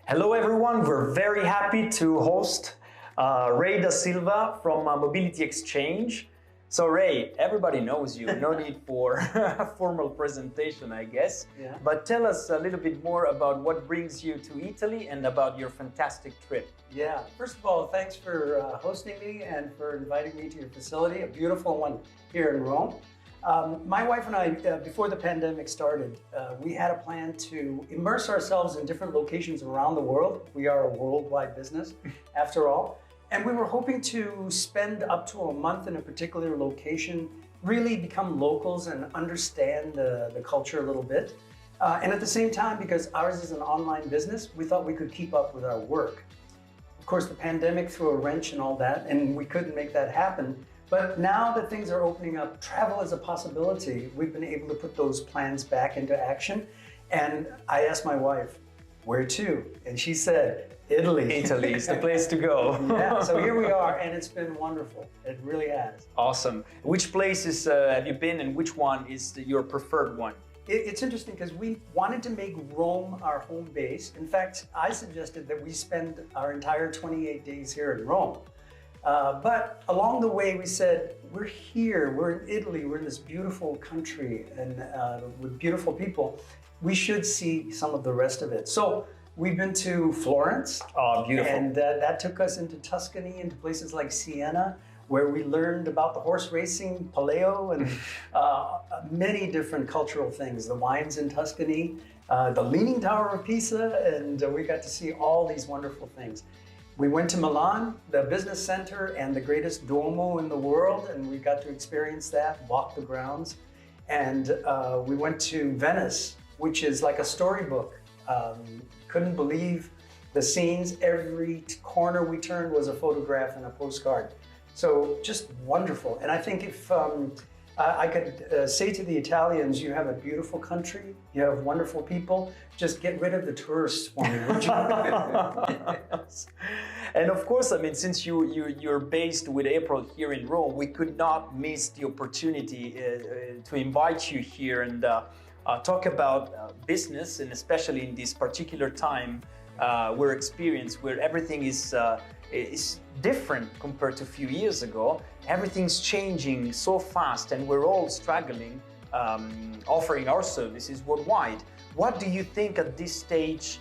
Hello everyone, we're very happy to host Ray daSilva from Mobility Exchange. So Ray, everybody knows you, no need for a formal presentation, I guess. Yeah. But tell us a little bit more about what brings you to Italy and about your fantastic trip. Yeah, first of all, thanks for hosting me and for inviting me to your facility, a beautiful one here in Rome. My wife and I, before the pandemic started, we had a plan to immerse ourselves in different locations around the world. We are a worldwide business, after all. And we were hoping to spend up to a month in a particular location, really become locals and understand the culture a little bit. And at the same time, because ours is an online business, we thought we could keep up with our work. Of course, the pandemic threw a wrench and all that, and we couldn't make that happen. But now that things are opening up, travel is a possibility. We've been able to put those plans back into action. And I asked my wife, where to? And she said, Italy. Italy is the place to go. Yeah, so here we are, and it's been wonderful. It really has. Awesome. Which places have you been and which one is your preferred one? It's interesting because we wanted to make Rome our home base. In fact, I suggested that we spend our entire 28 days here in Rome. But along the way, we said, we're here, we're in Italy, we're in this beautiful country and with beautiful people. We should see some of the rest of it. So we've been to Florence. Oh, beautiful. And that took us into Tuscany, into places like Siena, where we learned about the horse racing, paleo, and many different cultural things. The wines in Tuscany, the Leaning Tower of Pisa, and we got to see all these wonderful things. We went to Milan, the business center and the greatest Duomo in the world, and we got to experience that, walk the grounds. And we went to Venice, which is like a storybook. Couldn't believe the scenes. Every corner we turned was a photograph and a postcard. So just wonderful. And I think if I could say to the Italians, you have a beautiful country, you have wonderful people, just get rid of the tourists for me, would you? Yes. And of course, I mean, since you're based with April here in Rome, we could not miss the opportunity to invite you here and talk about business, and especially in this particular time we're experiencing, where everything is different compared to a few years ago. Everything's changing so fast and we're all struggling offering our services worldwide. What do you think at this stage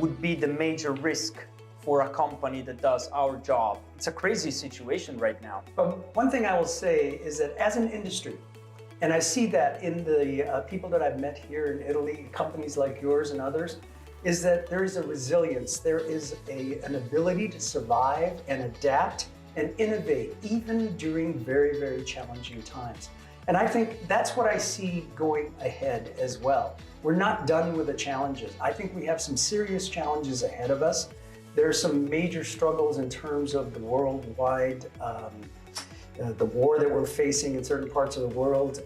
would be the major risk for a company that does our job? It's a crazy situation right now. But one thing I will say is that as an industry, and I see that in the people that I've met here in Italy, companies like yours and others, is that there is a resilience, there is an ability to survive and adapt and innovate, even during very, very challenging times. And I think that's what I see going ahead as well. We're not done with the challenges. I think we have some serious challenges ahead of us. There are some major struggles in terms of the worldwide, the war that we're facing in certain parts of the world.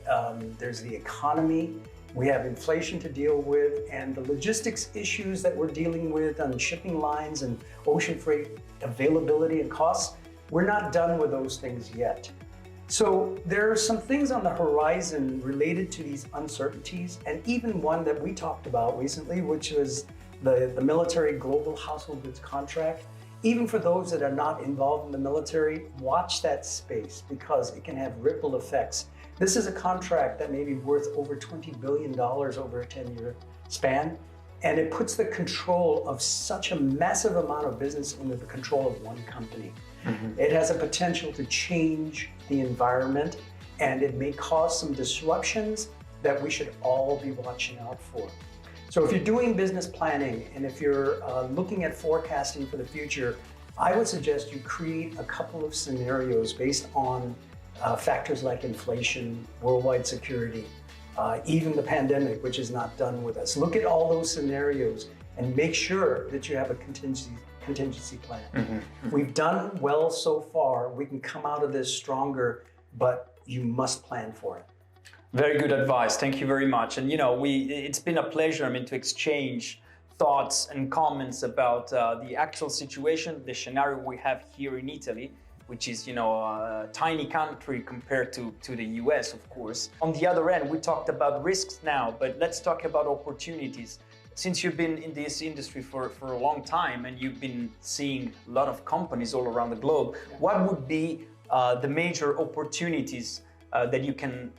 There's the economy. We have inflation to deal with, and the logistics issues that we're dealing with on shipping lines and ocean freight availability and costs. We're not done with those things yet. So there are some things on the horizon related to these uncertainties, and even one that we talked about recently, which was the military global household goods contract. Even for those that are not involved in the military, watch that space because it can have ripple effects. This is a contract that may be worth over $20 billion over a 10-year span, and it puts the control of such a massive amount of business into the control of one company. Mm-hmm. It has a potential to change the environment, and it may cause some disruptions that we should all be watching out for. So if you're doing business planning and if you're looking at forecasting for the future, I would suggest you create a couple of scenarios based on factors like inflation, worldwide security, even the pandemic, which is not done with us. Look at all those scenarios and make sure that you have a contingency plan. Mm-hmm. Mm-hmm. We've done well so far. We can come out of this stronger, but you must plan for it. Very good advice. Thank you very much. And it's been a pleasure, to exchange thoughts and comments about the actual situation, the scenario we have here in Italy, which is, a tiny country compared to the US, of course. On the other end, we talked about risks now, but let's talk about opportunities. since you've been in this industry for a long time and you've been seeing a lot of companies all around the globe, what would be the major opportunities that you can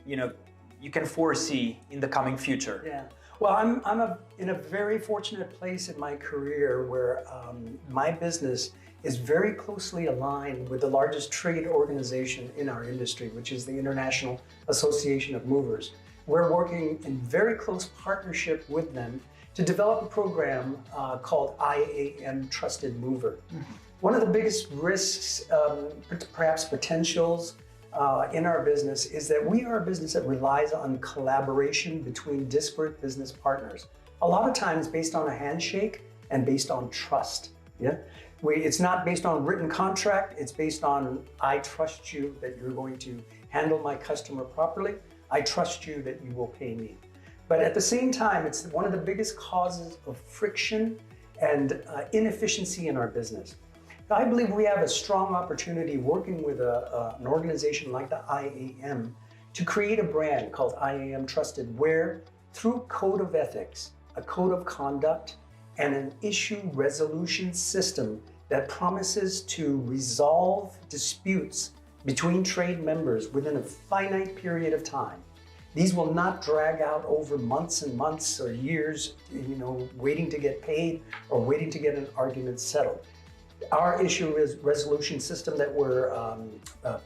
foresee in the coming future? Yeah. Well, I'm in a very fortunate place in my career where my business is very closely aligned with the largest trade organization in our industry, which is the International Association of Movers. We're working in very close partnership with them to develop a program called IAM Trusted Mover. One of the biggest risks, perhaps potentials, in our business is that we are a business that relies on collaboration between disparate business partners. A lot of times based on a handshake and based on trust. Yeah, it's not based on written contract. It's based on I trust you that you're going to handle my customer properly. I trust you that you will pay me. But at the same time, it's one of the biggest causes of friction and inefficiency in our business. I believe we have a strong opportunity working with an organization like the IAM to create a brand called IAM Trusted, where through code of ethics, a code of conduct, and an issue resolution system that promises to resolve disputes between trade members within a finite period of time. These will not drag out over months and months or years, waiting to get paid or waiting to get an argument settled. Our issue resolution system that we're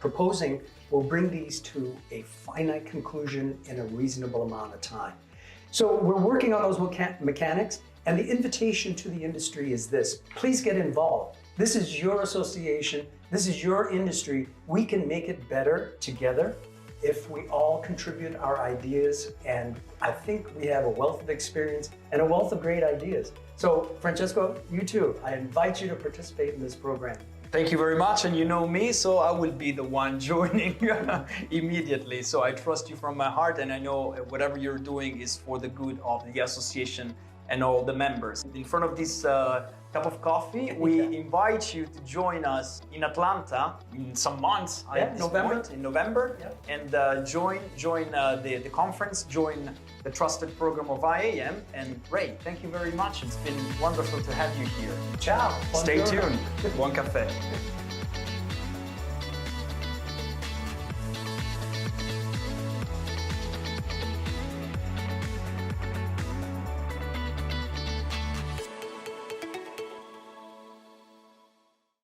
proposing will bring these to a finite conclusion in a reasonable amount of time. So we're working on those mechanics, and the invitation to the industry is this: please get involved. This is your association, this is your industry. We can make it better together if we all contribute our ideas, and I think we have a wealth of experience and a wealth of great ideas. So Francesco, you too, I invite you to participate in this program. Thank you very much, and you know me, so I will be the one joining immediately. So I trust you from my heart, and I know whatever you're doing is for the good of the association and all the members. In front of this cup of coffee, we invite you to join us in Atlanta in some months, in November, and join the conference, join the trusted program of IAM. And Ray, thank you very much. It's been wonderful to have you here. Ciao. Stay tuned. Buon caffè.